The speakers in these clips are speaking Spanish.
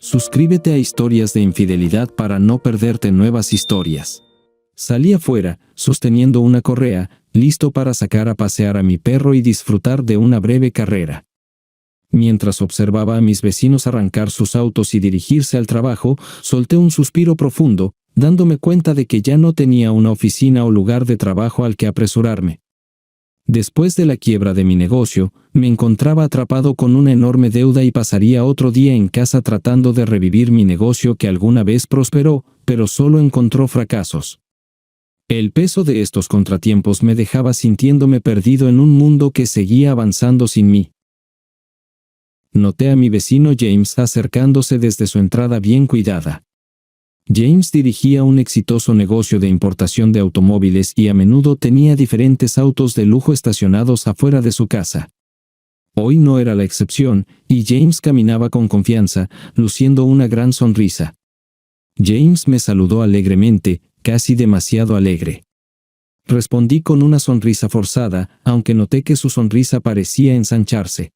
Suscríbete a Historias de Infidelidad para no perderte nuevas historias. Salí afuera, sosteniendo una correa, listo para sacar a pasear a mi perro y disfrutar de una breve carrera. Mientras observaba a mis vecinos arrancar sus autos y dirigirse al trabajo, solté un suspiro profundo, dándome cuenta de que ya no tenía una oficina o lugar de trabajo al que apresurarme. Después de la quiebra de mi negocio, me encontraba atrapado con una enorme deuda y pasaría otro día en casa tratando de revivir mi negocio que alguna vez prosperó, pero solo encontró fracasos. El peso de estos contratiempos me dejaba sintiéndome perdido en un mundo que seguía avanzando sin mí. Noté a mi vecino James acercándose desde su entrada bien cuidada. James dirigía un exitoso negocio de importación de automóviles y a menudo tenía diferentes autos de lujo estacionados afuera de su casa. Hoy no era la excepción, y James caminaba con confianza, luciendo una gran sonrisa. James me saludó alegremente, casi demasiado alegre. Respondí con una sonrisa forzada, aunque noté que su sonrisa parecía ensancharse.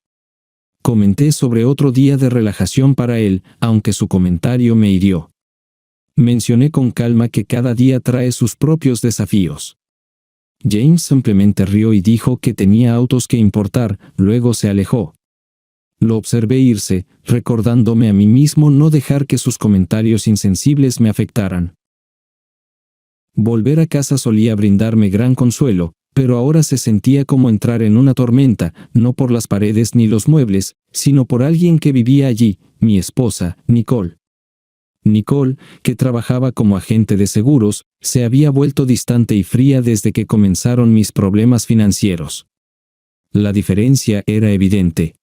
Comenté sobre otro día de relajación para él, aunque su comentario me hirió. Mencioné con calma que cada día trae sus propios desafíos. James simplemente rió y dijo que tenía autos que importar, luego se alejó. Lo observé irse, recordándome a mí mismo no dejar que sus comentarios insensibles me afectaran. Volver a casa solía brindarme gran consuelo, pero ahora se sentía como entrar en una tormenta, no por las paredes ni los muebles, sino por alguien que vivía allí, mi esposa, Nicole. Nicole, que trabajaba como agente de seguros, se había vuelto distante y fría desde que comenzaron mis problemas financieros. La diferencia era evidente.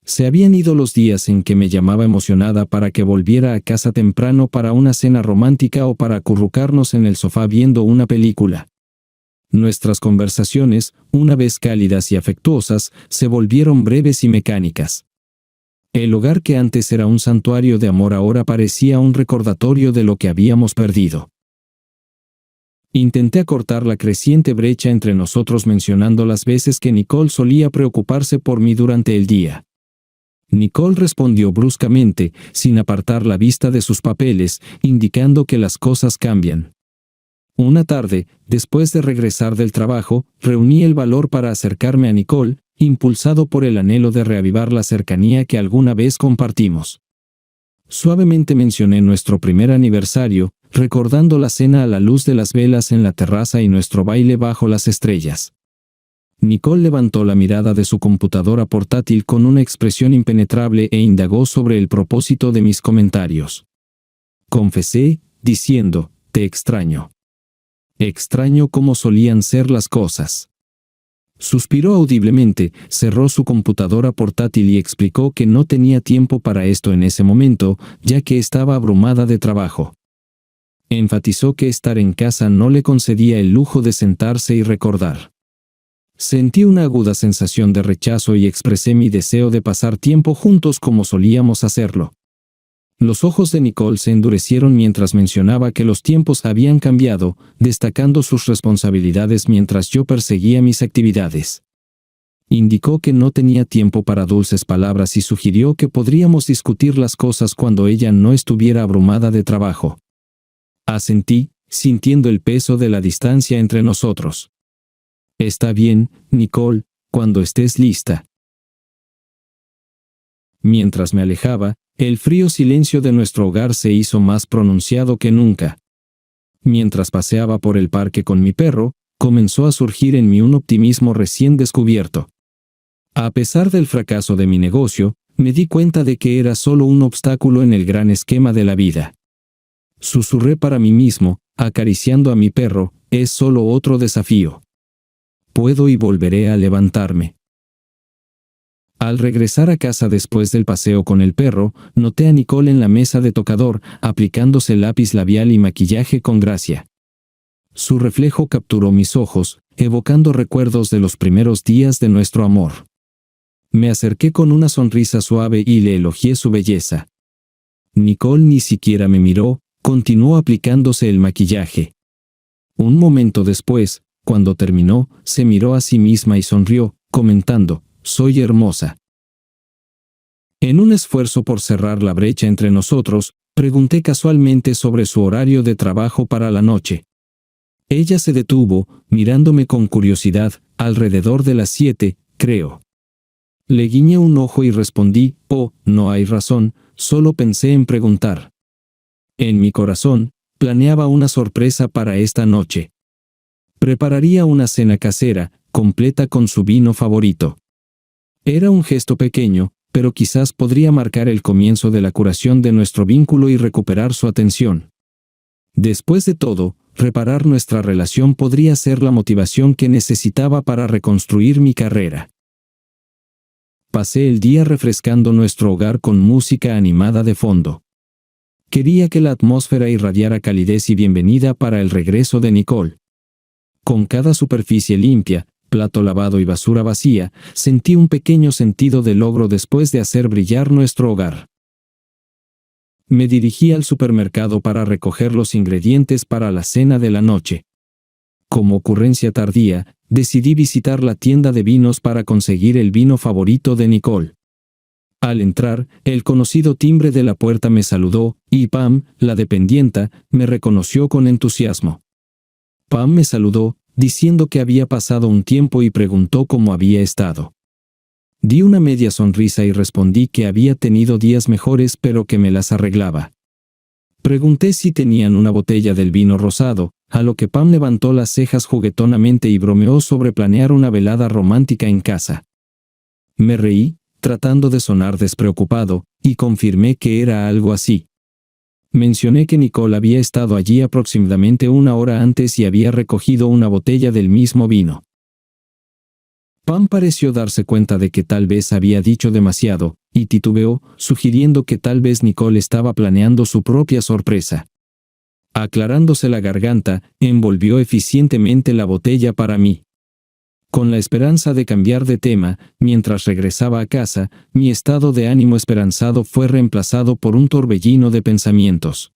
Se habían ido los días en que me llamaba emocionada para que volviera a casa temprano para una cena romántica o para acurrucarnos en el sofá viendo una película. Nuestras conversaciones, una vez cálidas y afectuosas, se volvieron breves y mecánicas. El hogar que antes era un santuario de amor ahora parecía un recordatorio de lo que habíamos perdido. Intenté acortar la creciente brecha entre nosotros mencionando las veces que Nicole solía preocuparse por mí durante el día. Nicole respondió bruscamente, sin apartar la vista de sus papeles, indicando que las cosas cambian. Una tarde, después de regresar del trabajo, reuní el valor para acercarme a Nicole, impulsado por el anhelo de reavivar la cercanía que alguna vez compartimos. Suavemente mencioné nuestro primer aniversario, recordando la cena a la luz de las velas en la terraza y nuestro baile bajo las estrellas. Nicole levantó la mirada de su computadora portátil con una expresión impenetrable e indagó sobre el propósito de mis comentarios. Confesé, diciendo, «Te extraño. Extraño cómo solían ser las cosas». Suspiró audiblemente, cerró su computadora portátil y explicó que no tenía tiempo para esto en ese momento, ya que estaba abrumada de trabajo. Enfatizó que estar en casa no le concedía el lujo de sentarse y recordar. Sentí una aguda sensación de rechazo y expresé mi deseo de pasar tiempo juntos como solíamos hacerlo. Los ojos de Nicole se endurecieron mientras mencionaba que los tiempos habían cambiado, destacando sus responsabilidades mientras yo perseguía mis actividades. Indicó que no tenía tiempo para dulces palabras y sugirió que podríamos discutir las cosas cuando ella no estuviera abrumada de trabajo. Asentí, sintiendo el peso de la distancia entre nosotros. «Está bien, Nicole, cuando estés lista». Mientras me alejaba, el frío silencio de nuestro hogar se hizo más pronunciado que nunca. Mientras paseaba por el parque con mi perro, comenzó a surgir en mí un optimismo recién descubierto. A pesar del fracaso de mi negocio, me di cuenta de que era solo un obstáculo en el gran esquema de la vida. Susurré para mí mismo, acariciando a mi perro, es solo otro desafío. Puedo y volveré a levantarme. Al regresar a casa después del paseo con el perro, noté a Nicole en la mesa de tocador, aplicándose lápiz labial y maquillaje con gracia. Su reflejo capturó mis ojos, evocando recuerdos de los primeros días de nuestro amor. Me acerqué con una sonrisa suave y le elogié su belleza. Nicole ni siquiera me miró, continuó aplicándose el maquillaje. Un momento después, cuando terminó, se miró a sí misma y sonrió, comentando, «Soy hermosa». En un esfuerzo por cerrar la brecha entre nosotros, pregunté casualmente sobre su horario de trabajo para la noche. Ella se detuvo, mirándome con curiosidad, alrededor de las 7, creo. Le guiñé un ojo y respondí, oh, no hay razón, solo pensé en preguntar. En mi corazón, planeaba una sorpresa para esta noche. Prepararía una cena casera, completa con su vino favorito. Era un gesto pequeño, pero quizás podría marcar el comienzo de la curación de nuestro vínculo y recuperar su atención. Después de todo, reparar nuestra relación podría ser la motivación que necesitaba para reconstruir mi carrera. Pasé el día refrescando nuestro hogar con música animada de fondo. Quería que la atmósfera irradiara calidez y bienvenida para el regreso de Nicole. Con cada superficie limpia, plato lavado y basura vacía, sentí un pequeño sentido de logro después de hacer brillar nuestro hogar. Me dirigí al supermercado para recoger los ingredientes para la cena de la noche. Como ocurrencia tardía, decidí visitar la tienda de vinos para conseguir el vino favorito de Nicole. Al entrar, el conocido timbre de la puerta me saludó, y Pam, la dependienta, me reconoció con entusiasmo. Pam me saludó, diciendo que había pasado un tiempo y preguntó cómo había estado. Di una media sonrisa y respondí que había tenido días mejores pero que me las arreglaba. Pregunté si tenían una botella del vino rosado, a lo que Pam levantó las cejas juguetonamente y bromeó sobre planear una velada romántica en casa. Me reí, tratando de sonar despreocupado, y confirmé que era algo así. Mencioné que Nicole había estado allí aproximadamente una hora antes y había recogido una botella del mismo vino. Pam pareció darse cuenta de que tal vez había dicho demasiado, y titubeó, sugiriendo que tal vez Nicole estaba planeando su propia sorpresa. Aclarándose la garganta, envolvió eficientemente la botella para mí. Con la esperanza de cambiar de tema, mientras regresaba a casa, mi estado de ánimo esperanzado fue reemplazado por un torbellino de pensamientos.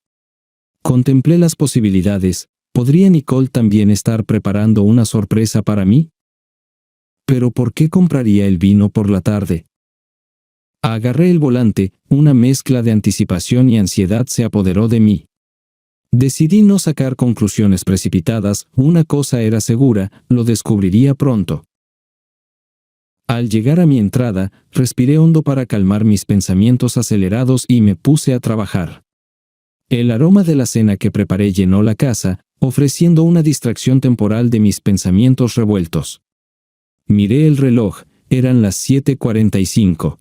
Contemplé las posibilidades. ¿Podría Nicole también estar preparando una sorpresa para mí? ¿Pero por qué compraría el vino por la tarde? Agarré el volante, una mezcla de anticipación y ansiedad se apoderó de mí. Decidí no sacar conclusiones precipitadas, una cosa era segura, lo descubriría pronto. Al llegar a mi entrada, respiré hondo para calmar mis pensamientos acelerados y me puse a trabajar. El aroma de la cena que preparé llenó la casa, ofreciendo una distracción temporal de mis pensamientos revueltos. Miré el reloj, eran las 7:45.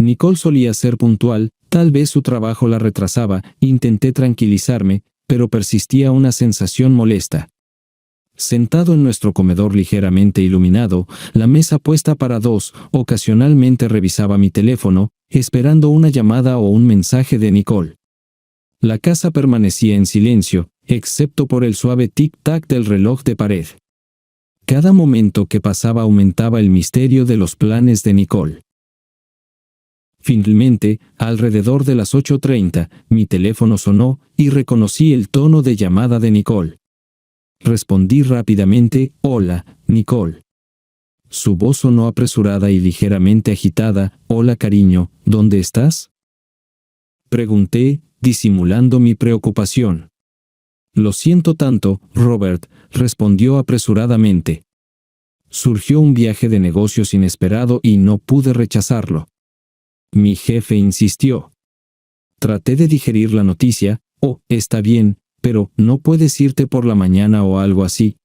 Nicole solía ser puntual, tal vez su trabajo la retrasaba, intenté tranquilizarme, pero persistía una sensación molesta. Sentado en nuestro comedor ligeramente iluminado, la mesa puesta para dos, ocasionalmente revisaba mi teléfono, esperando una llamada o un mensaje de Nicole. La casa permanecía en silencio, excepto por el suave tic-tac del reloj de pared. Cada momento que pasaba aumentaba el misterio de los planes de Nicole. Finalmente, alrededor de las 8:30, mi teléfono sonó y reconocí el tono de llamada de Nicole. Respondí rápidamente, «Hola, Nicole». Su voz sonó apresurada y ligeramente agitada, «Hola cariño, ¿dónde estás?». Pregunté, disimulando mi preocupación. «Lo siento tanto, Robert», respondió apresuradamente. Surgió un viaje de negocios inesperado y no pude rechazarlo. Mi jefe insistió. Traté de digerir la noticia, «Oh, está bien, pero ¿no puedes irte por la mañana o algo así?».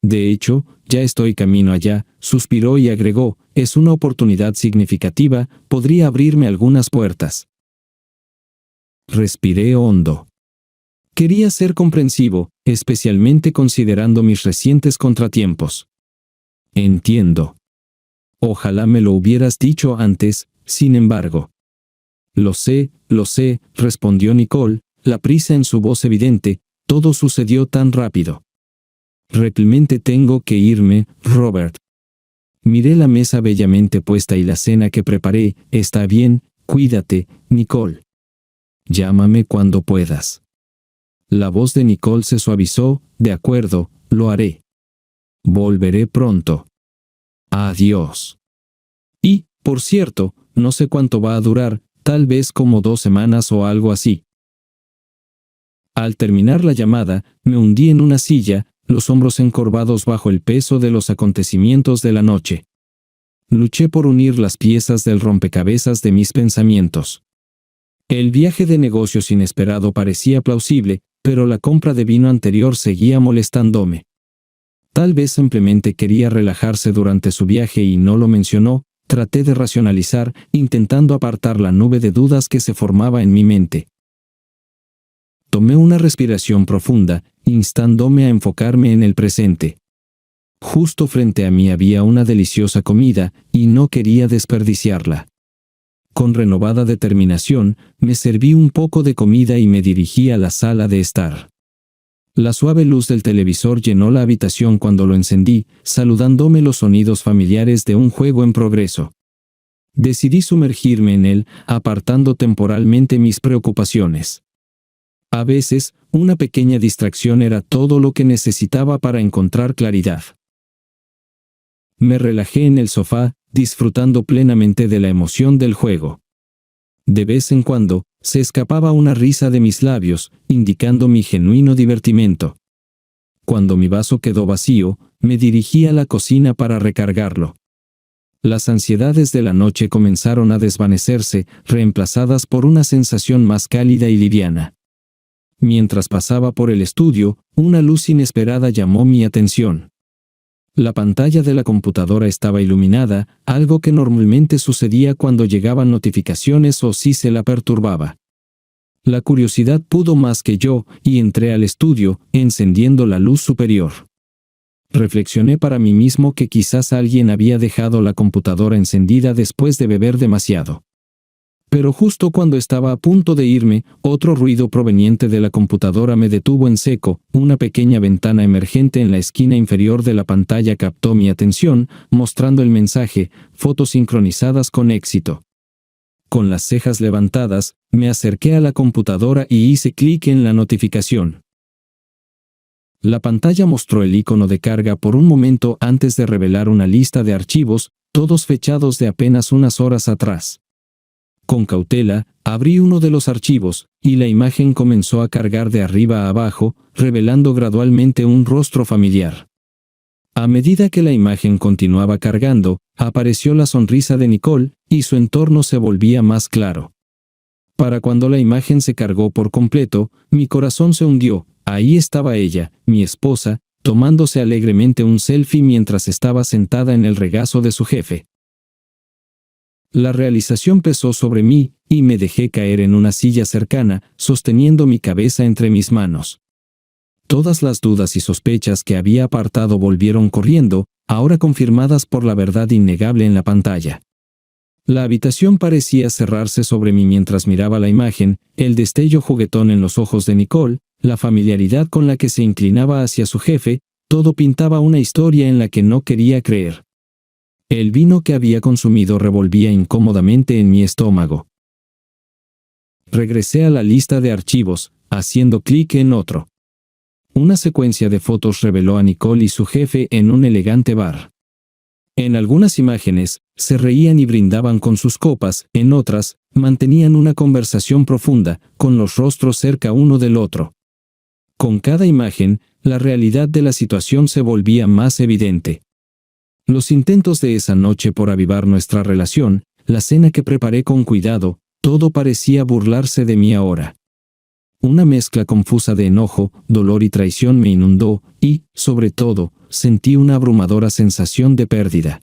«De hecho, ya estoy camino allá», suspiró y agregó, «es una oportunidad significativa, podría abrirme algunas puertas». Respiré hondo. Quería ser comprensivo, especialmente considerando mis recientes contratiempos. «Entiendo. Ojalá me lo hubieras dicho antes, sin embargo». Lo sé», respondió Nicole, la prisa en su voz evidente, «todo sucedió tan rápido». «Realmente tengo que irme, Robert». Miré la mesa bellamente puesta y la cena que preparé, «Está bien, cuídate, Nicole. Llámame cuando puedas». La voz de Nicole se suavizó, «De acuerdo, lo haré. Volveré pronto. Adiós». Y, por cierto, no sé cuánto va a durar, tal vez como 2 semanas o algo así. Al terminar la llamada, me hundí en una silla, los hombros encorvados bajo el peso de los acontecimientos de la noche. Luché por unir las piezas del rompecabezas de mis pensamientos. El viaje de negocios inesperado parecía plausible, pero la compra de vino anterior seguía molestándome. Tal vez simplemente quería relajarse durante su viaje y no lo mencionó. Traté de racionalizar, intentando apartar la nube de dudas que se formaba en mi mente. Tomé una respiración profunda, instándome a enfocarme en el presente. Justo frente a mí había una deliciosa comida, y no quería desperdiciarla. Con renovada determinación, me serví un poco de comida y me dirigí a la sala de estar. La suave luz del televisor llenó la habitación cuando lo encendí, saludándome los sonidos familiares de un juego en progreso. Decidí sumergirme en él, apartando temporalmente mis preocupaciones. A veces, una pequeña distracción era todo lo que necesitaba para encontrar claridad. Me relajé en el sofá, disfrutando plenamente de la emoción del juego. De vez en cuando, se escapaba una risa de mis labios, indicando mi genuino divertimento. Cuando mi vaso quedó vacío, me dirigí a la cocina para recargarlo. Las ansiedades de la noche comenzaron a desvanecerse, reemplazadas por una sensación más cálida y liviana. Mientras pasaba por el estudio, una luz inesperada llamó mi atención. La pantalla de la computadora estaba iluminada, algo que normalmente sucedía cuando llegaban notificaciones o si se la perturbaba. La curiosidad pudo más que yo, y entré al estudio, encendiendo la luz superior. Reflexioné para mí mismo que quizás alguien había dejado la computadora encendida después de beber demasiado. Pero justo cuando estaba a punto de irme, otro ruido proveniente de la computadora me detuvo en seco. Una pequeña ventana emergente en la esquina inferior de la pantalla captó mi atención, mostrando el mensaje: fotos sincronizadas con éxito. Con las cejas levantadas, me acerqué a la computadora y hice clic en la notificación. La pantalla mostró el icono de carga por un momento antes de revelar una lista de archivos, todos fechados de apenas unas horas atrás. Con cautela, abrí uno de los archivos, y la imagen comenzó a cargar de arriba a abajo, revelando gradualmente un rostro familiar. A medida que la imagen continuaba cargando, apareció la sonrisa de Nicole, y su entorno se volvía más claro. Para cuando la imagen se cargó por completo, mi corazón se hundió. Ahí estaba ella, mi esposa, tomándose alegremente un selfie mientras estaba sentada en el regazo de su jefe. La realización pesó sobre mí, y me dejé caer en una silla cercana, sosteniendo mi cabeza entre mis manos. Todas las dudas y sospechas que había apartado volvieron corriendo, ahora confirmadas por la verdad innegable en la pantalla. La habitación parecía cerrarse sobre mí mientras miraba la imagen, el destello juguetón en los ojos de Nicole, la familiaridad con la que se inclinaba hacia su jefe, todo pintaba una historia en la que no quería creer. El vino que había consumido revolvía incómodamente en mi estómago. Regresé a la lista de archivos, haciendo clic en otro. Una secuencia de fotos reveló a Nicole y su jefe en un elegante bar. En algunas imágenes, se reían y brindaban con sus copas, en otras, mantenían una conversación profunda, con los rostros cerca uno del otro. Con cada imagen, la realidad de la situación se volvía más evidente. Los intentos de esa noche por avivar nuestra relación, la cena que preparé con cuidado, todo parecía burlarse de mí ahora. Una mezcla confusa de enojo, dolor y traición me inundó, y, sobre todo, sentí una abrumadora sensación de pérdida.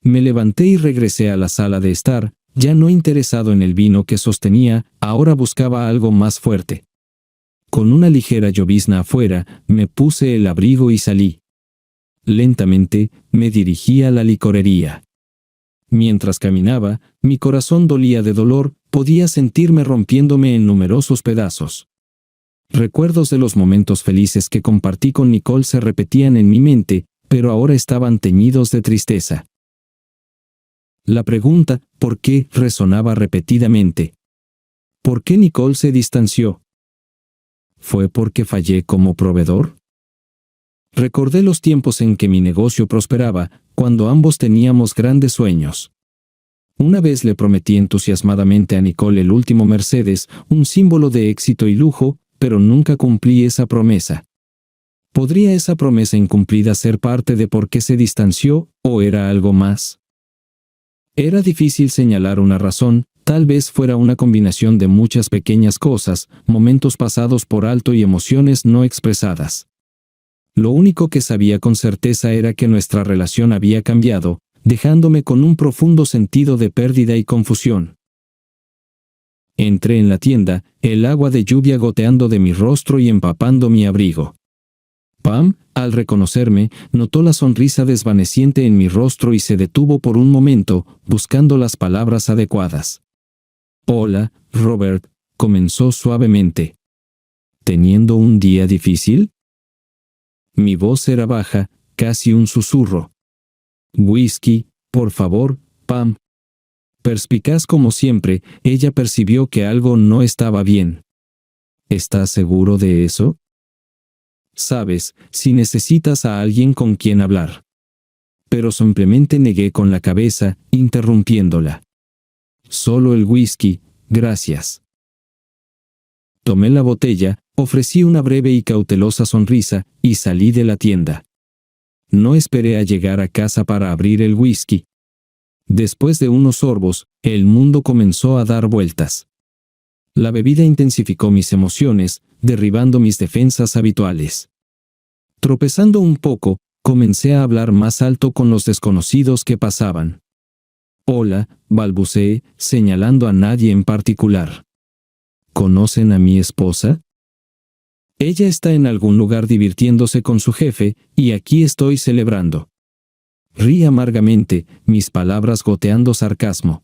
Me levanté y regresé a la sala de estar, ya no interesado en el vino que sostenía, ahora buscaba algo más fuerte. Con una ligera llovizna afuera, me puse el abrigo y salí. Lentamente, me dirigí a la licorería. Mientras caminaba, mi corazón dolía de dolor, podía sentirme rompiéndome en numerosos pedazos. Recuerdos de los momentos felices que compartí con Nicole se repetían en mi mente, pero ahora estaban teñidos de tristeza. La pregunta, ¿por qué?, resonaba repetidamente. ¿Por qué Nicole se distanció? ¿Fue porque fallé como proveedor? Recordé los tiempos en que mi negocio prosperaba, cuando ambos teníamos grandes sueños. Una vez le prometí entusiasmadamente a Nicole el último Mercedes, un símbolo de éxito y lujo, pero nunca cumplí esa promesa. ¿Podría esa promesa incumplida ser parte de por qué se distanció, o era algo más? Era difícil señalar una razón, tal vez fuera una combinación de muchas pequeñas cosas, momentos pasados por alto y emociones no expresadas. Lo único que sabía con certeza era que nuestra relación había cambiado, dejándome con un profundo sentido de pérdida y confusión. Entré en la tienda, el agua de lluvia goteando de mi rostro y empapando mi abrigo. Pam, al reconocerme, notó la sonrisa desvaneciente en mi rostro y se detuvo por un momento, buscando las palabras adecuadas. «Hola, Robert», comenzó suavemente. ¿Teniendo un día difícil? Mi voz era baja, casi un susurro. «Whisky, por favor, Pam». Perspicaz como siempre, ella percibió que algo no estaba bien. ¿Estás seguro de eso? Sabes, si necesitas a alguien con quien hablar. Pero simplemente negué con la cabeza, interrumpiéndola. Solo el whisky, gracias. Tomé la botella, ofrecí una breve y cautelosa sonrisa, y salí de la tienda. No esperé a llegar a casa para abrir el whisky. Después de unos sorbos, el mundo comenzó a dar vueltas. La bebida intensificó mis emociones, derribando mis defensas habituales. Tropezando un poco, comencé a hablar más alto con los desconocidos que pasaban. «Hola», balbuceé, señalando a nadie en particular. ¿Conocen a mi esposa? Ella está en algún lugar divirtiéndose con su jefe, y aquí estoy celebrando. Rí amargamente, mis palabras goteando sarcasmo.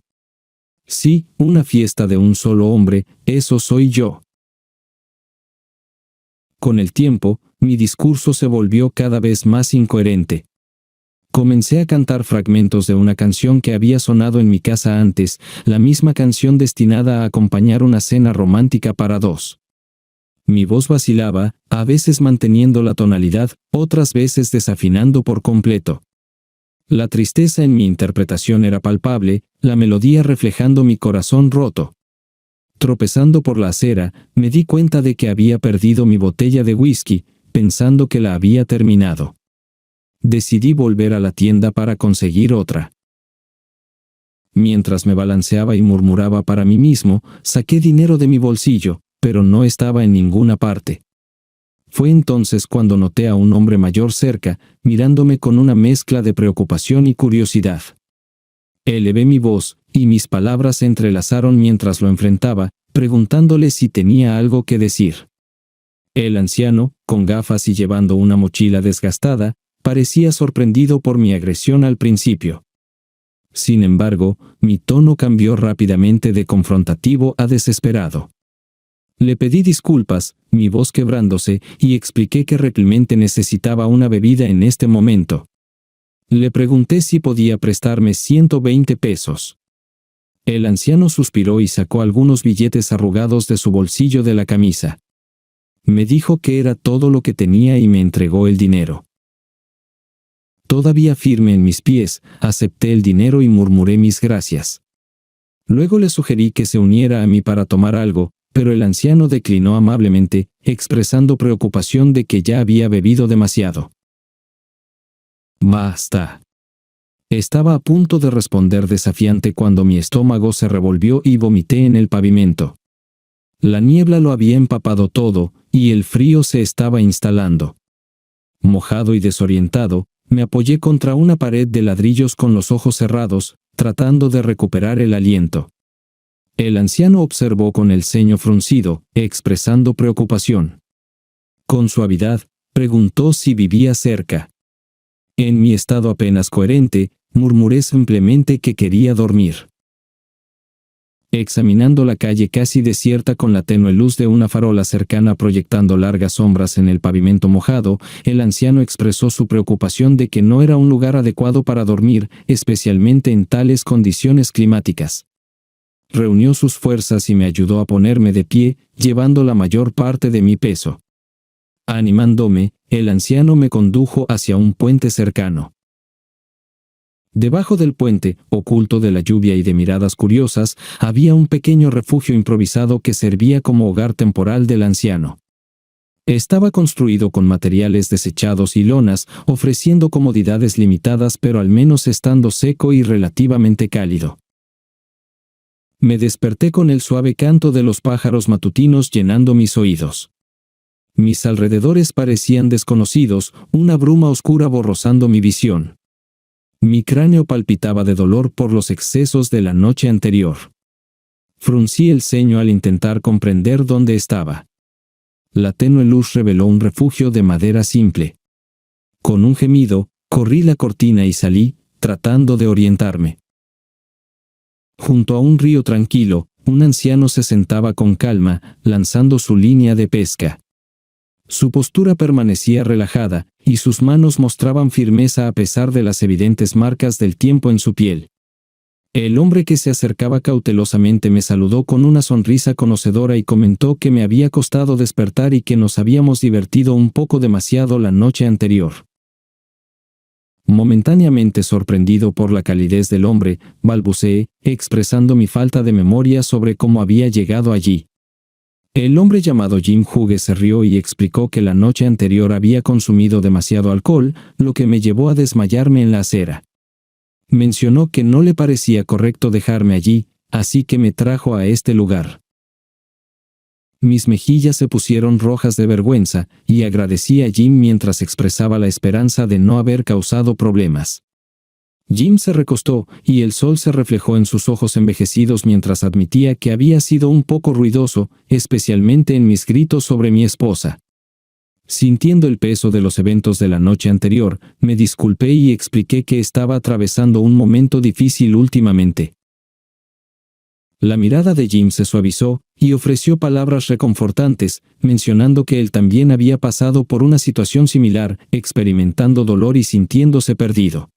Sí, una fiesta de un solo hombre, eso soy yo. Con el tiempo, mi discurso se volvió cada vez más incoherente. Comencé a cantar fragmentos de una canción que había sonado en mi casa antes, la misma canción destinada a acompañar una cena romántica para dos. Mi voz vacilaba, a veces manteniendo la tonalidad, otras veces desafinando por completo. La tristeza en mi interpretación era palpable, la melodía reflejando mi corazón roto. Tropezando por la acera, me di cuenta de que había perdido mi botella de whisky, pensando que la había terminado. Decidí volver a la tienda para conseguir otra. Mientras me balanceaba y murmuraba para mí mismo, saqué dinero de mi bolsillo, pero no estaba en ninguna parte. Fue entonces cuando noté a un hombre mayor cerca, mirándome con una mezcla de preocupación y curiosidad. Elevé mi voz, y mis palabras se entrelazaron mientras lo enfrentaba, preguntándole si tenía algo que decir. El anciano, con gafas y llevando una mochila desgastada, parecía sorprendido por mi agresión al principio. Sin embargo, mi tono cambió rápidamente de confrontativo a desesperado. Le pedí disculpas, mi voz quebrándose, y expliqué que realmente necesitaba una bebida en este momento. Le pregunté si podía prestarme 120 pesos. El anciano suspiró y sacó algunos billetes arrugados de su bolsillo de la camisa. Me dijo que era todo lo que tenía y me entregó el dinero. Todavía firme en mis pies, acepté el dinero y murmuré mis gracias. Luego le sugerí que se uniera a mí para tomar algo, pero el anciano declinó amablemente, expresando preocupación de que ya había bebido demasiado. «Basta». Estaba a punto de responder desafiante cuando mi estómago se revolvió y vomité en el pavimento. La niebla lo había empapado todo, y el frío se estaba instalando. Mojado y desorientado, me apoyé contra una pared de ladrillos con los ojos cerrados, tratando de recuperar el aliento. El anciano observó con el ceño fruncido, expresando preocupación. Con suavidad, preguntó si vivía cerca. En mi estado apenas coherente, murmuré simplemente que quería dormir. Examinando la calle casi desierta con la tenue luz de una farola cercana proyectando largas sombras en el pavimento mojado, el anciano expresó su preocupación de que no era un lugar adecuado para dormir, especialmente en tales condiciones climáticas. Reunió sus fuerzas y me ayudó a ponerme de pie, llevando la mayor parte de mi peso. Animándome, el anciano me condujo hacia un puente cercano. Debajo del puente, oculto de la lluvia y de miradas curiosas, había un pequeño refugio improvisado que servía como hogar temporal del anciano. Estaba construido con materiales desechados y lonas, ofreciendo comodidades limitadas pero al menos estando seco y relativamente cálido. Me desperté con el suave canto de los pájaros matutinos llenando mis oídos. Mis alrededores parecían desconocidos, una bruma oscura borrosando mi visión. Mi cráneo palpitaba de dolor por los excesos de la noche anterior. Fruncí el ceño al intentar comprender dónde estaba. La tenue luz reveló un refugio de madera simple. Con un gemido, corrí la cortina y salí, tratando de orientarme. Junto a un río tranquilo, un anciano se sentaba con calma, lanzando su línea de pesca. Su postura permanecía relajada, y sus manos mostraban firmeza a pesar de las evidentes marcas del tiempo en su piel. El hombre que se acercaba cautelosamente me saludó con una sonrisa conocedora y comentó que me había costado despertar y que nos habíamos divertido un poco demasiado la noche anterior. Momentáneamente sorprendido por la calidez del hombre, balbuceé, expresando mi falta de memoria sobre cómo había llegado allí. El hombre llamado Jim Hughes se rió y explicó que la noche anterior había consumido demasiado alcohol, lo que me llevó a desmayarme en la acera. Mencionó que no le parecía correcto dejarme allí, así que me trajo a este lugar. Mis mejillas se pusieron rojas de vergüenza, y agradecí a Jim mientras expresaba la esperanza de no haber causado problemas. Jim se recostó, y el sol se reflejó en sus ojos envejecidos mientras admitía que había sido un poco ruidoso, especialmente en mis gritos sobre mi esposa. Sintiendo el peso de los eventos de la noche anterior, me disculpé y expliqué que estaba atravesando un momento difícil últimamente. La mirada de Jim se suavizó, y ofreció palabras reconfortantes, mencionando que él también había pasado por una situación similar, experimentando dolor y sintiéndose perdido.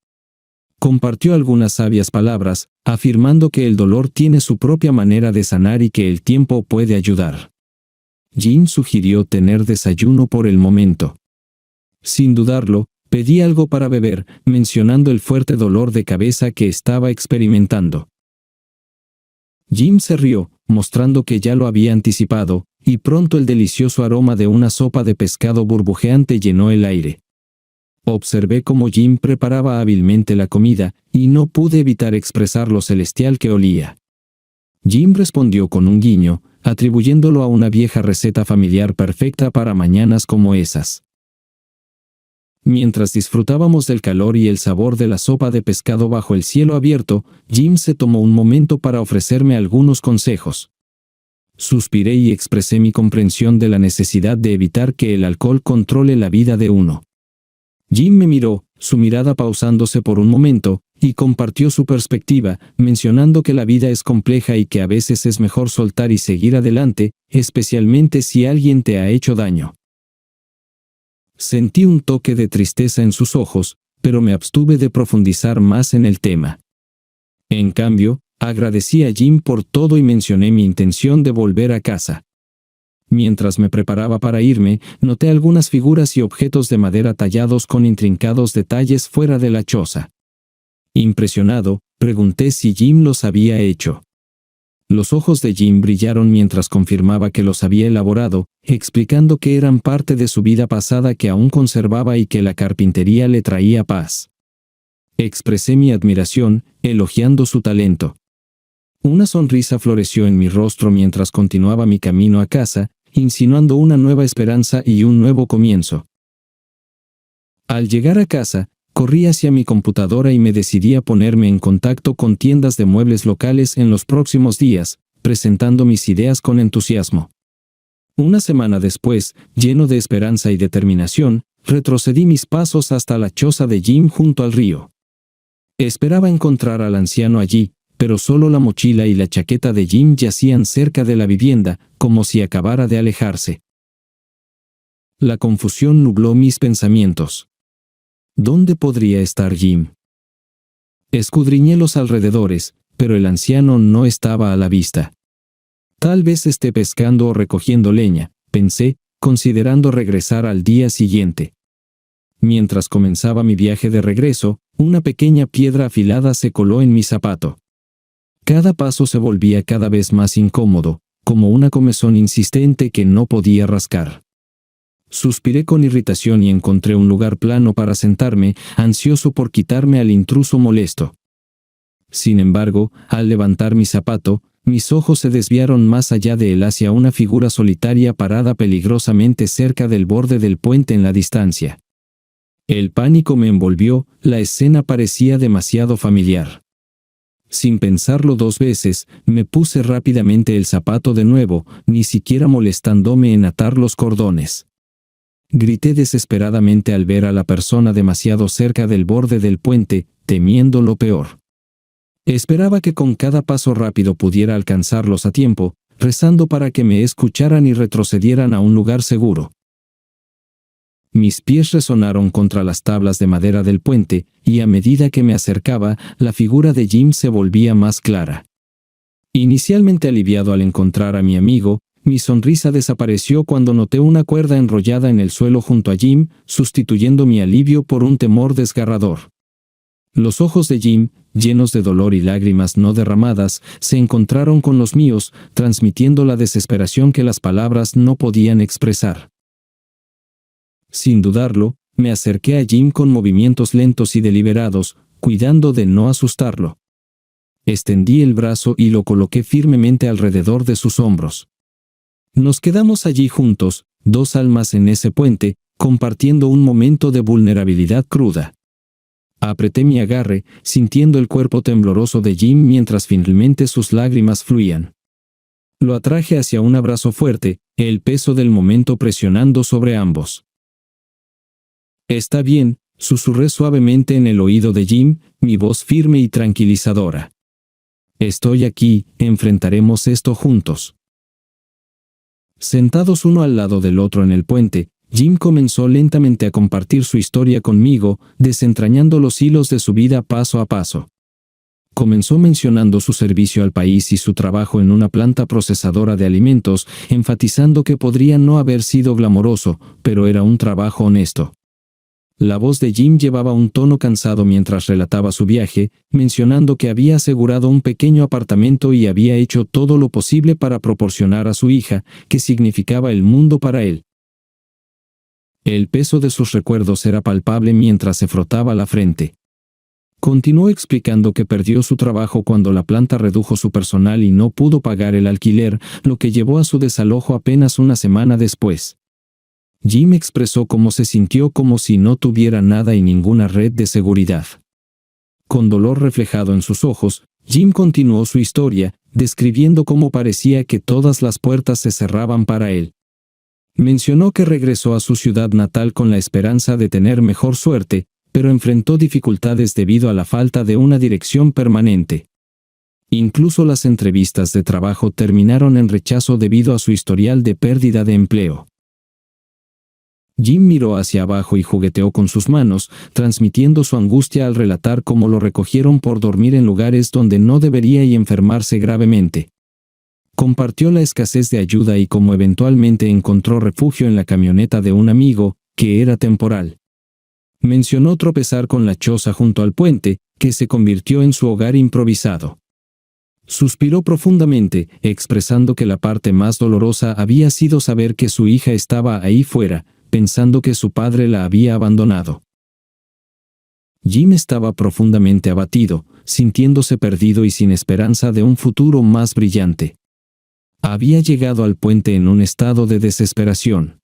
Compartió algunas sabias palabras, afirmando que el dolor tiene su propia manera de sanar y que el tiempo puede ayudar. Jim sugirió tener desayuno por el momento. Sin dudarlo, pedí algo para beber, mencionando el fuerte dolor de cabeza que estaba experimentando. Jim se rió, mostrando que ya lo había anticipado, y pronto el delicioso aroma de una sopa de pescado burbujeante llenó el aire. Observé cómo Jim preparaba hábilmente la comida, y no pude evitar expresar lo celestial que olía. Jim respondió con un guiño, atribuyéndolo a una vieja receta familiar perfecta para mañanas como esas. Mientras disfrutábamos del calor y el sabor de la sopa de pescado bajo el cielo abierto, Jim se tomó un momento para ofrecerme algunos consejos. Suspiré y expresé mi comprensión de la necesidad de evitar que el alcohol controle la vida de uno. Jim me miró, su mirada pausándose por un momento, y compartió su perspectiva, mencionando que la vida es compleja y que a veces es mejor soltar y seguir adelante, especialmente si alguien te ha hecho daño. Sentí un toque de tristeza en sus ojos, pero me abstuve de profundizar más en el tema. En cambio, agradecí a Jim por todo y mencioné mi intención de volver a casa. Mientras me preparaba para irme, noté algunas figuras y objetos de madera tallados con intrincados detalles fuera de la choza. Impresionado, pregunté si Jim los había hecho. Los ojos de Jim brillaron mientras confirmaba que los había elaborado, explicando que eran parte de su vida pasada que aún conservaba y que la carpintería le traía paz. Expresé mi admiración, elogiando su talento. Una sonrisa floreció en mi rostro mientras continuaba mi camino a casa, insinuando una nueva esperanza y un nuevo comienzo. Al llegar a casa, corrí hacia mi computadora y me decidí a ponerme en contacto con tiendas de muebles locales en los próximos días, presentando mis ideas con entusiasmo. Una semana después, lleno de esperanza y determinación, retrocedí mis pasos hasta la choza de Jim junto al río. Esperaba encontrar al anciano allí, pero solo la mochila y la chaqueta de Jim yacían cerca de la vivienda, como si acabara de alejarse. La confusión nubló mis pensamientos. ¿Dónde podría estar Jim? Escudriñé los alrededores, pero el anciano no estaba a la vista. Tal vez esté pescando o recogiendo leña, pensé, considerando regresar al día siguiente. mientras comenzaba mi viaje de regreso, una pequeña piedra afilada se coló en mi zapato. Cada paso se volvía cada vez más incómodo, como una comezón insistente que no podía rascar. Suspiré con irritación y encontré un lugar plano para sentarme, ansioso por quitarme al intruso molesto. Sin embargo, al levantar mi zapato, mis ojos se desviaron más allá de él hacia una figura solitaria parada peligrosamente cerca del borde del puente en la distancia. El pánico me envolvió, la escena parecía demasiado familiar. Sin pensarlo dos veces, me puse rápidamente el zapato de nuevo, ni siquiera molestándome en atar los cordones. Grité desesperadamente al ver a la persona demasiado cerca del borde del puente, temiendo lo peor. Esperaba que con cada paso rápido pudiera alcanzarlos a tiempo, rezando para que me escucharan y retrocedieran a un lugar seguro. Mis pies resonaron contra las tablas de madera del puente, y a medida que me acercaba, la figura de Jim se volvía más clara. Inicialmente aliviado al encontrar a mi amigo, mi sonrisa desapareció cuando noté una cuerda enrollada en el suelo junto a Jim, sustituyendo mi alivio por un temor desgarrador. Los ojos de Jim, llenos de dolor y lágrimas no derramadas, se encontraron con los míos, transmitiendo la desesperación que las palabras no podían expresar. Sin dudarlo, me acerqué a Jim con movimientos lentos y deliberados, cuidando de no asustarlo. Extendí el brazo y lo coloqué firmemente alrededor de sus hombros. Nos quedamos allí juntos, dos almas en ese puente, compartiendo un momento de vulnerabilidad cruda. Apreté mi agarre, sintiendo el cuerpo tembloroso de Jim mientras finalmente sus lágrimas fluían. Lo atraje hacia un abrazo fuerte, el peso del momento presionando sobre ambos. «Está bien», susurré suavemente en el oído de Jim, mi voz firme y tranquilizadora. «Estoy aquí, enfrentaremos esto juntos». Sentados uno al lado del otro en el puente, Jim comenzó lentamente a compartir su historia conmigo, desentrañando los hilos de su vida paso a paso. Comenzó mencionando su servicio al país y su trabajo en una planta procesadora de alimentos, enfatizando que podría no haber sido glamoroso, pero era un trabajo honesto. La voz de Jim llevaba un tono cansado mientras relataba su viaje, mencionando que había asegurado un pequeño apartamento y había hecho todo lo posible para proporcionar a su hija, que significaba el mundo para él. El peso de sus recuerdos era palpable mientras se frotaba la frente. Continuó explicando que perdió su trabajo cuando la planta redujo su personal y no pudo pagar el alquiler, lo que llevó a su desalojo apenas una semana después. Jim expresó cómo se sintió como si no tuviera nada y ninguna red de seguridad. Con dolor reflejado en sus ojos, Jim continuó su historia, describiendo cómo parecía que todas las puertas se cerraban para él. Mencionó que regresó a su ciudad natal con la esperanza de tener mejor suerte, pero enfrentó dificultades debido a la falta de una dirección permanente. Incluso las entrevistas de trabajo terminaron en rechazo debido a su historial de pérdida de empleo. Jim miró hacia abajo y jugueteó con sus manos, transmitiendo su angustia al relatar cómo lo recogieron por dormir en lugares donde no debería y enfermarse gravemente. Compartió la escasez de ayuda y cómo eventualmente encontró refugio en la camioneta de un amigo, que era temporal. Mencionó tropezar con la choza junto al puente, que se convirtió en su hogar improvisado. Suspiró profundamente, expresando que la parte más dolorosa había sido saber que su hija estaba ahí fuera, pensando que su padre la había abandonado. Jim estaba profundamente abatido, sintiéndose perdido y sin esperanza de un futuro más brillante. Había llegado al puente en un estado de desesperación.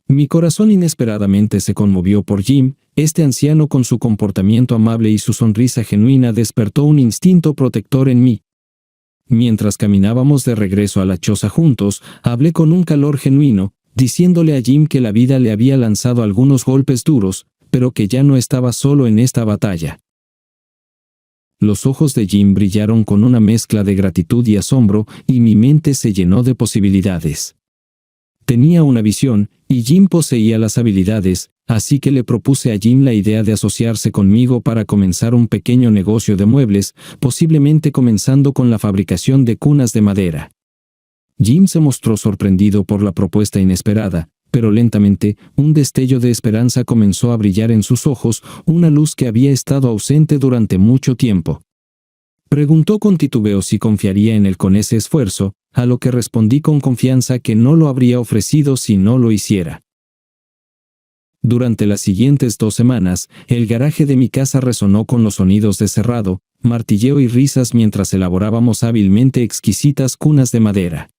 Mi corazón inesperadamente se conmovió por Jim, este anciano con su comportamiento amable y su sonrisa genuina despertó un instinto protector en mí. Mientras caminábamos de regreso a la choza juntos, hablé con un calor genuino, diciéndole a Jim que la vida le había lanzado algunos golpes duros, pero que ya no estaba solo en esta batalla. Los ojos de Jim brillaron con una mezcla de gratitud y asombro, y mi mente se llenó de posibilidades. Tenía una visión, y Jim poseía las habilidades, así que le propuse a Jim la idea de asociarse conmigo para comenzar un pequeño negocio de muebles, posiblemente comenzando con la fabricación de cunas de madera. Jim se mostró sorprendido por la propuesta inesperada, pero lentamente, un destello de esperanza comenzó a brillar en sus ojos, una luz que había estado ausente durante mucho tiempo. Preguntó con titubeo si confiaría en él con ese esfuerzo, a lo que respondí con confianza que no lo habría ofrecido si no lo hiciera. Durante las siguientes 2 semanas, el garaje de mi casa resonó con los sonidos de cerrado, martilleo y risas mientras elaborábamos hábilmente exquisitas cunas de madera.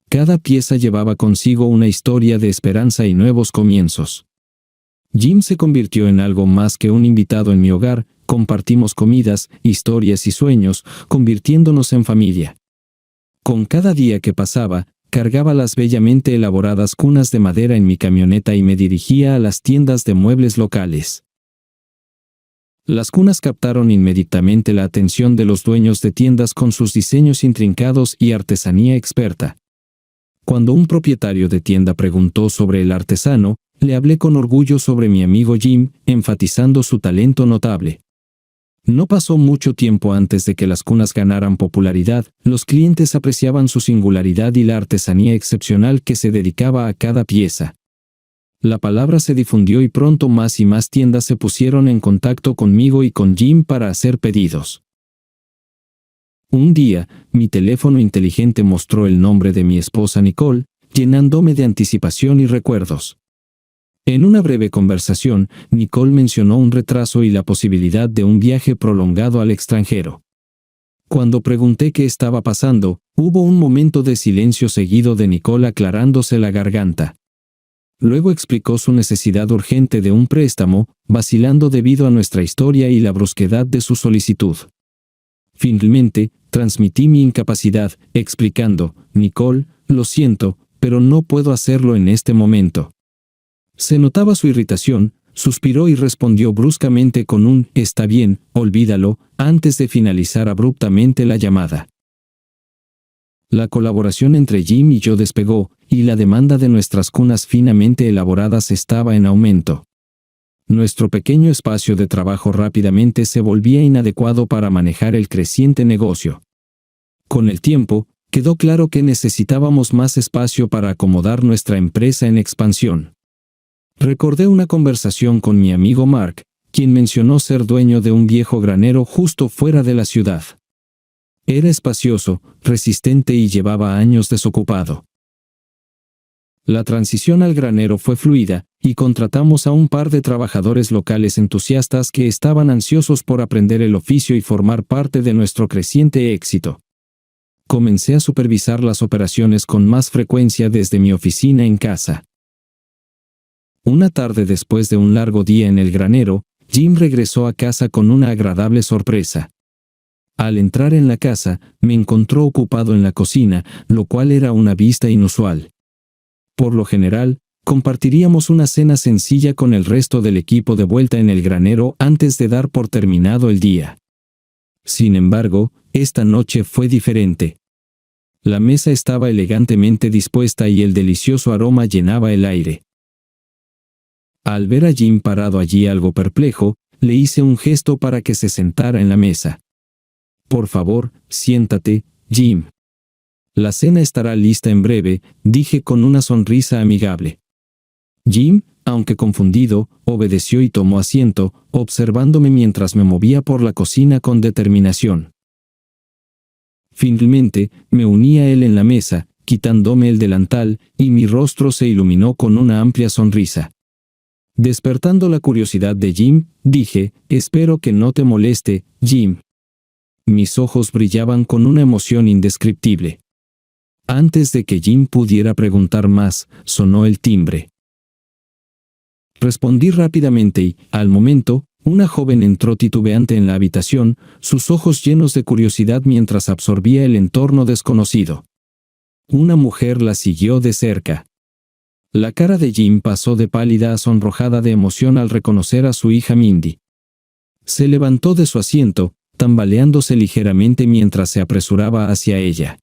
Cada pieza llevaba consigo una historia de esperanza y nuevos comienzos. Jim se convirtió en algo más que un invitado en mi hogar, compartimos comidas, historias y sueños, convirtiéndonos en familia. Con cada día que pasaba, cargaba las bellamente elaboradas cunas de madera en mi camioneta y me dirigía a las tiendas de muebles locales. Las cunas captaron inmediatamente la atención de los dueños de tiendas con sus diseños intrincados y artesanía experta. Cuando un propietario de tienda preguntó sobre el artesano, le hablé con orgullo sobre mi amigo Jim, enfatizando su talento notable. No pasó mucho tiempo antes de que las cunas ganaran popularidad, los clientes apreciaban su singularidad y la artesanía excepcional que se dedicaba a cada pieza. La palabra se difundió y pronto más y más tiendas se pusieron en contacto conmigo y con Jim para hacer pedidos. Un día, mi teléfono inteligente mostró el nombre de mi esposa Nicole, llenándome de anticipación y recuerdos. En una breve conversación, Nicole mencionó un retraso y la posibilidad de un viaje prolongado al extranjero. Cuando pregunté qué estaba pasando, hubo un momento de silencio seguido de Nicole aclarándose la garganta. Luego explicó su necesidad urgente de un préstamo, vacilando debido a nuestra historia y la brusquedad de su solicitud. Finalmente, transmití mi incapacidad, explicando: «Nicole, lo siento, pero no puedo hacerlo en este momento». Se notaba su irritación, suspiró y respondió bruscamente con un «está bien, olvídalo», antes de finalizar abruptamente la llamada. La colaboración entre Jim y yo despegó, y la demanda de nuestras cunas finamente elaboradas estaba en aumento. Nuestro pequeño espacio de trabajo rápidamente se volvía inadecuado para manejar el creciente negocio. Con el tiempo, quedó claro que necesitábamos más espacio para acomodar nuestra empresa en expansión. Recordé una conversación con mi amigo Mark, quien mencionó ser dueño de un viejo granero justo fuera de la ciudad. Era espacioso, resistente y llevaba años desocupado. La transición al granero fue fluida, y contratamos a un par de trabajadores locales entusiastas que estaban ansiosos por aprender el oficio y formar parte de nuestro creciente éxito. Comencé a supervisar las operaciones con más frecuencia desde mi oficina en casa. Una tarde después de un largo día en el granero, Jim regresó a casa con una agradable sorpresa. Al entrar en la casa, me encontró ocupado en la cocina, lo cual era una vista inusual. Por lo general, compartiríamos una cena sencilla con el resto del equipo de vuelta en el granero antes de dar por terminado el día. Sin embargo, esta noche fue diferente. La mesa estaba elegantemente dispuesta y el delicioso aroma llenaba el aire. Al ver a Jim parado allí algo perplejo, le hice un gesto para que se sentara en la mesa. «Por favor, siéntate, Jim. La cena estará lista en breve», dije con una sonrisa amigable. Jim, aunque confundido, obedeció y tomó asiento, observándome mientras me movía por la cocina con determinación. Finalmente, me uní a él en la mesa, quitándome el delantal, y mi rostro se iluminó con una amplia sonrisa. Despertando la curiosidad de Jim, dije: «Espero que no te moleste, Jim». Mis ojos brillaban con una emoción indescriptible. Antes de que Jim pudiera preguntar más, sonó el timbre. Respondí rápidamente y, al momento, una joven entró titubeante en la habitación, sus ojos llenos de curiosidad mientras absorbía el entorno desconocido. Una mujer la siguió de cerca. La cara de Jim pasó de pálida a sonrojada de emoción al reconocer a su hija Mindy. Se levantó de su asiento, tambaleándose ligeramente mientras se apresuraba hacia ella.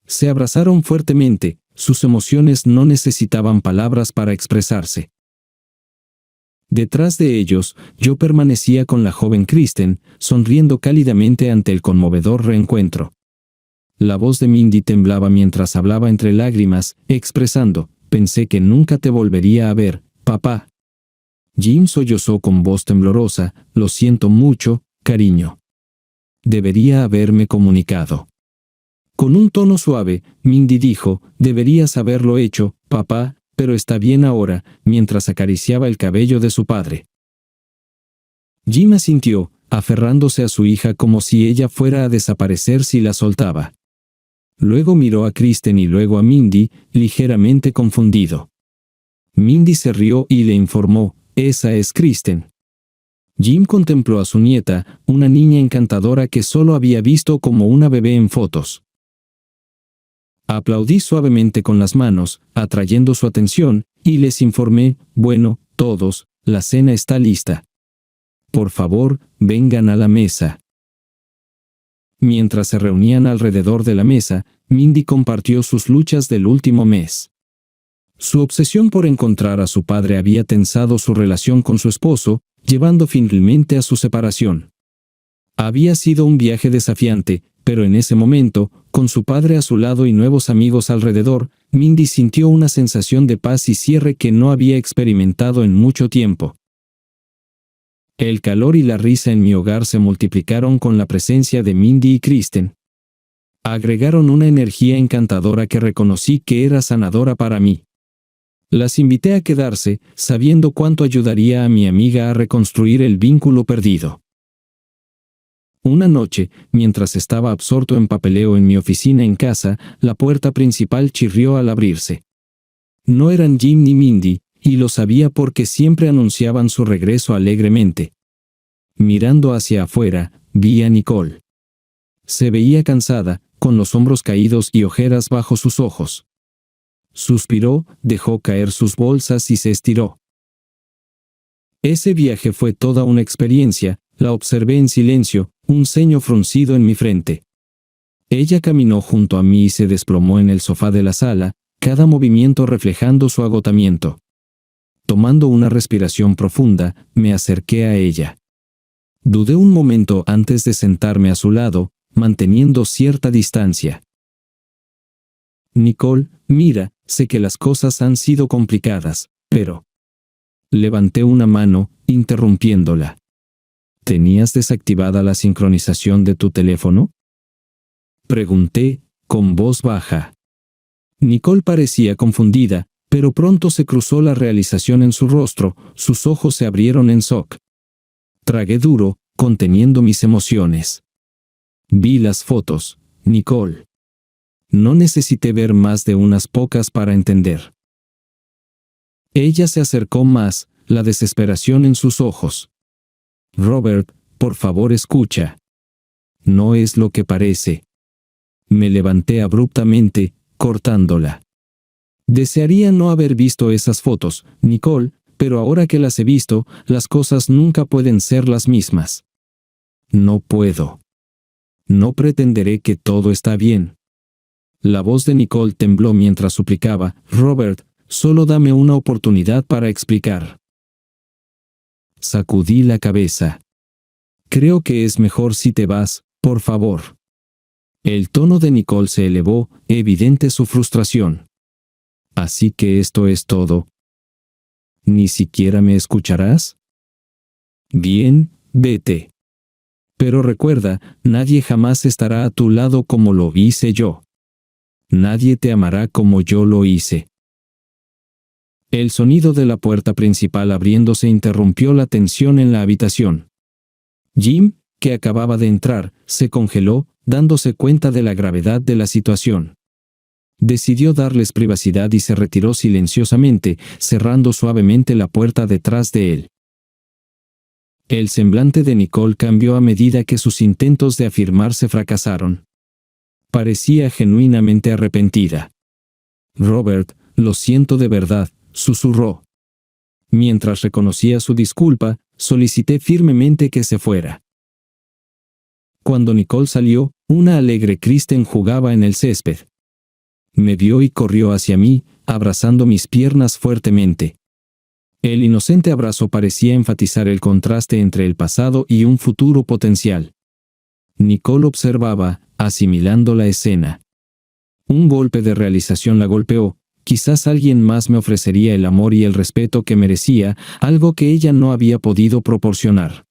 Se abrazaron fuertemente, sus emociones no necesitaban palabras para expresarse. Detrás de ellos, yo permanecía con la joven Kristen, sonriendo cálidamente ante el conmovedor reencuentro. La voz de Mindy temblaba mientras hablaba entre lágrimas, expresando: pensé que nunca te volvería a ver, papá. Jim sollozó con voz temblorosa, lo siento mucho, cariño. Debería haberme comunicado. Con un tono suave, Mindy dijo, deberías haberlo hecho, papá, pero está bien ahora, mientras acariciaba el cabello de su padre. Jim asintió, aferrándose a su hija como si ella fuera a desaparecer si la soltaba. Luego miró a Kristen y luego a Mindy, ligeramente confundido. Mindy se rió y le informó, esa es Kristen. Jim contempló a su nieta, una niña encantadora que solo había visto como una bebé en fotos. Aplaudí suavemente con las manos, atrayendo su atención, y les informé, bueno, todos, la cena está lista. Por favor, vengan a la mesa. Mientras se reunían alrededor de la mesa, Mindy compartió sus luchas del último mes. Su obsesión por encontrar a su padre había tensado su relación con su esposo, llevando finalmente a su separación. Había sido un viaje desafiante, pero en ese momento, con su padre a su lado y nuevos amigos alrededor, Mindy sintió una sensación de paz y cierre que no había experimentado en mucho tiempo. El calor y la risa en mi hogar se multiplicaron con la presencia de Mindy y Kristen. Agregaron una energía encantadora que reconocí que era sanadora para mí. Las invité a quedarse, sabiendo cuánto ayudaría a mi amiga a reconstruir el vínculo perdido. Una noche, mientras estaba absorto en papeleo en mi oficina en casa, la puerta principal chirrió al abrirse. No eran Jim ni Mindy, y lo sabía porque siempre anunciaban su regreso alegremente. Mirando hacia afuera, vi a Nicole. Se veía cansada, con los hombros caídos y ojeras bajo sus ojos. Suspiró, dejó caer sus bolsas y se estiró. Ese viaje fue toda una experiencia, la observé en silencio, un ceño fruncido en mi frente. Ella caminó junto a mí y se desplomó en el sofá de la sala, cada movimiento reflejando su agotamiento. Tomando una respiración profunda, me acerqué a ella. Dudé un momento antes de sentarme a su lado, manteniendo cierta distancia. Nicole, mira, sé que las cosas han sido complicadas, pero... Levanté una mano, interrumpiéndola. ¿Tenías desactivada la sincronización de tu teléfono? Pregunté, con voz baja. Nicole parecía confundida, pero pronto se cruzó la realización en su rostro, sus ojos se abrieron en shock. Tragué duro, conteniendo mis emociones. Vi las fotos, Nicole. No necesité ver más de unas pocas para entender. Ella se acercó más, la desesperación en sus ojos. Robert, por favor escucha. No es lo que parece. Me levanté abruptamente, cortándola. Desearía no haber visto esas fotos, Nicole, pero ahora que las he visto, las cosas nunca pueden ser las mismas. No puedo. No pretenderé que todo está bien. La voz de Nicole tembló mientras suplicaba, Robert, solo dame una oportunidad para explicar. Sacudí la cabeza. Creo que es mejor si te vas, por favor. El tono de Nicole se elevó, evidente su frustración. Así que esto es todo. ¿Ni siquiera me escucharás? Bien, vete. Pero recuerda, nadie jamás estará a tu lado como lo hice yo. Nadie te amará como yo lo hice. El sonido de la puerta principal abriéndose interrumpió la tensión en la habitación. Jim, que acababa de entrar, se congeló, dándose cuenta de la gravedad de la situación. Decidió darles privacidad y se retiró silenciosamente, cerrando suavemente la puerta detrás de él. El semblante de Nicole cambió a medida que sus intentos de afirmarse fracasaron. Parecía genuinamente arrepentida. Robert, lo siento de verdad, susurró. Mientras reconocía su disculpa, solicité firmemente que se fuera. Cuando Nicole salió, una alegre Kristen jugaba en el césped. Me vio y corrió hacia mí, abrazando mis piernas fuertemente. El inocente abrazo parecía enfatizar el contraste entre el pasado y un futuro potencial. Nicole observaba, asimilando la escena. Un golpe de realización la golpeó, quizás alguien más me ofrecería el amor y el respeto que merecía, algo que ella no había podido proporcionar.